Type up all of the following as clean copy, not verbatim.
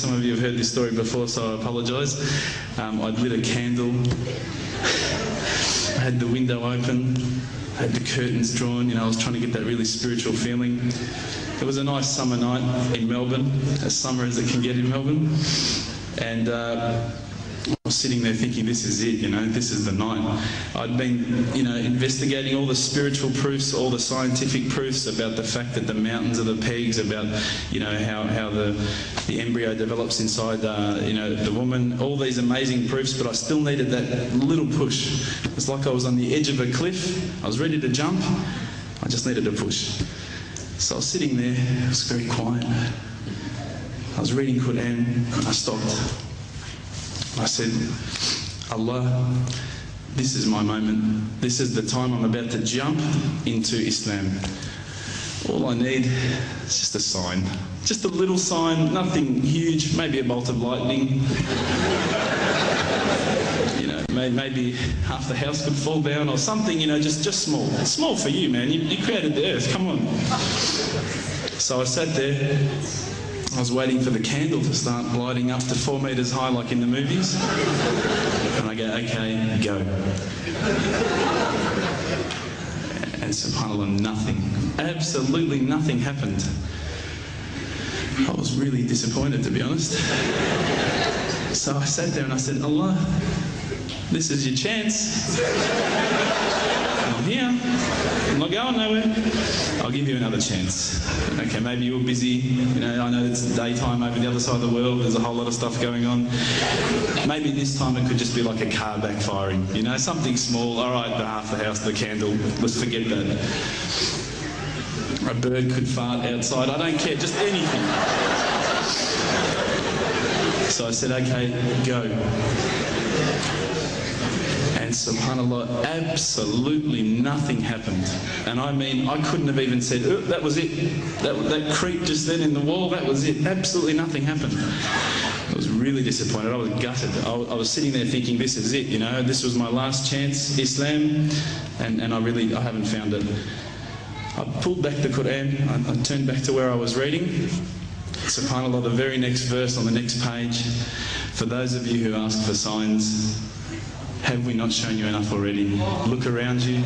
some of you have heard this story before, so I apologise. I'd lit a candle, I had the window open, I had the curtains drawn, you know, I was trying to get that really spiritual feeling. It was a nice summer night in Melbourne, as summer as it can get in Melbourne, and I was sitting there thinking, this is it, you know, this is the night. I'd been, you know, investigating all the spiritual proofs, all the scientific proofs about the fact that the mountains are the pegs, about, you know, how the embryo develops inside, you know, the woman, all these amazing proofs, but I still needed that little push. It's like I was on the edge of a cliff, I was ready to jump, I just needed a push. So I was sitting there, it was very quiet. I was reading Quran, and I stopped. I said, Allah, this is my moment. This is the time I'm about to jump into Islam. All I need is just a sign. Just a little sign, nothing huge, maybe a bolt of lightning. You know, maybe half the house could fall down or something, you know, just small. It's small for you, man. You created the earth, come on. So I sat there. I was waiting for the candle to start lighting up to 4 metres high like in the movies. And I go, okay, go. And subhanAllah, nothing. Absolutely nothing happened. I was really disappointed, to be honest. So I sat there and I said, Allah, this is your chance. I'm here. I'm not going nowhere. I'll give you another chance. Okay, maybe you're busy. You know, I know it's daytime over the other side of the world. There's a whole lot of stuff going on. Maybe this time it could just be like a car backfiring. You know, something small. All right, the half the house, the candle. Let's forget that. A bird could fart outside. I don't care. Just anything. So I said, okay, go. And subhanAllah, absolutely nothing happened. And I mean, I couldn't have even said, oh, that was it. That creak just then in the wall, that was it. Absolutely nothing happened. I was really disappointed. I was gutted. I was sitting there thinking, this is it, you know, this was my last chance, Islam, and I haven't found it. I pulled back the Quran, I turned back to where I was reading. SubhanAllah, the very next verse on the next page, for those of you who ask for signs, have we not shown you enough already? Look around you,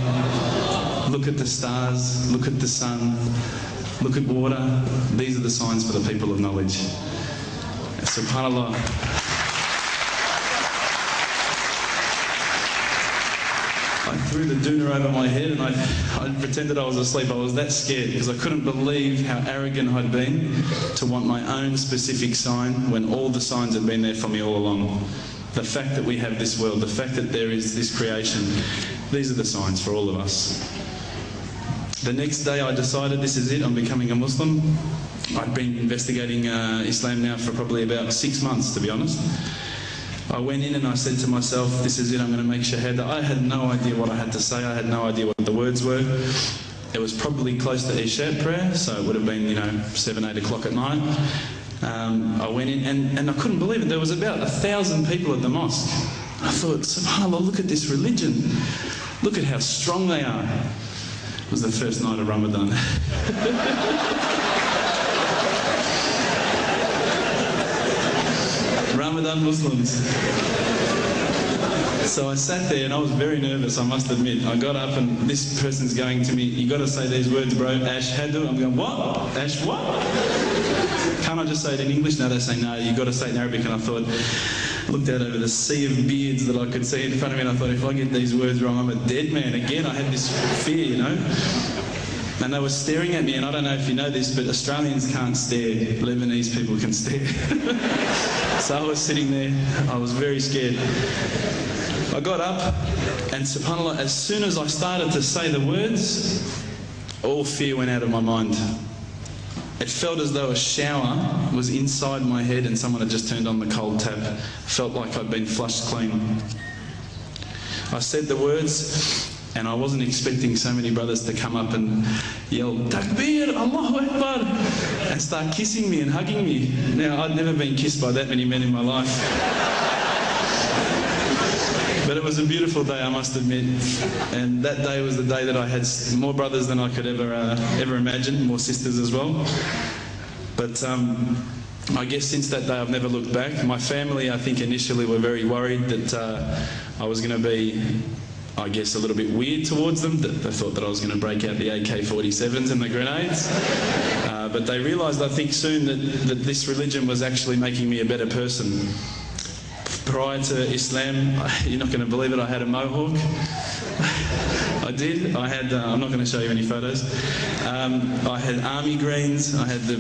look at the stars, look at the sun, look at water. These are the signs for the people of knowledge. SubhanAllah. I threw the doona over my head and I pretended I was asleep. I was that scared because I couldn't believe how arrogant I'd been to want my own specific sign when all the signs had been there for me all along. The fact that we have this world, the fact that there is this creation, these are the signs for all of us. The next day I decided this is it, I'm becoming a Muslim. I'd been investigating Islam now for probably about 6 months, to be honest. I went in and I said to myself, this is it, I'm going to make shahada. I had no idea what I had to say, I had no idea what the words were. It was probably close to Isha prayer, so it would have been, you know, 7, 8 o'clock at night. I went in and I couldn't believe it. There was about 1,000 people at the mosque. I thought, subhanAllah, look at this religion. Look at how strong they are. It was the first night of Ramadan. Ramadan Muslims. So I sat there and I was very nervous, I must admit. I got up and this person's going to me, you got to say these words, bro, ashhadu. I'm going, what? Ash what? Can't I just say it in English? No, they say, no, you got to say it in Arabic. And I thought, looked out over the sea of beards that I could see in front of me and I thought, if I get these words wrong, I'm a dead man. Again, I had this fear, you know. And they were staring at me, and I don't know if you know this, but Australians can't stare. Lebanese people can stare. So I was sitting there, I was very scared. I got up, and subhanAllah, as soon as I started to say the words, all fear went out of my mind. It felt as though a shower was inside my head and someone had just turned on the cold tap. It felt like I'd been flushed clean. I said the words, and I wasn't expecting so many brothers to come up and yell, Takbir, Allahu Akbar, and start kissing me and hugging me. Now, I'd never been kissed by that many men in my life. But it was a beautiful day, I must admit. And that day was the day that I had more brothers than I could ever imagine, more sisters as well. But I guess since that day I've never looked back. My family, I think, initially were very worried that I was going to be, I guess, a little bit weird towards them. That they thought that I was going to break out the AK-47s and the grenades. But they realised, I think, soon that this religion was actually making me a better person. Prior to Islam, you're not going to believe it, I had a mohawk. I did. I had, I'm not going to show you any photos. I had army greens, I had the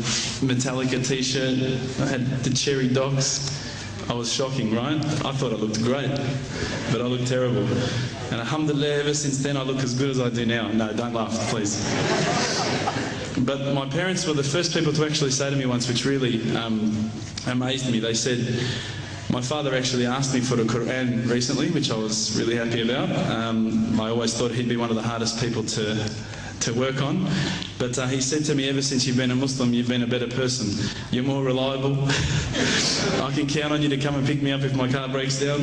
Metallica t-shirt, I had the cherry docks. I was shocking, right? I thought I looked great, but I looked terrible. And alhamdulillah, ever since then I look as good as I do now. No, don't laugh, please. But my parents were the first people to actually say to me once, which really amazed me. They said, my father actually asked me for the Quran recently, which I was really happy about. I always thought he'd be one of the hardest people to work on. But he said to me, ever since you've been a Muslim, you've been a better person. You're more reliable. I can count on you to come and pick me up if my car breaks down.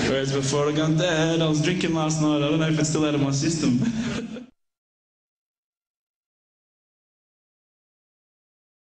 Whereas before I go, Dad, I was drinking last night. I don't know if it's still out of my system.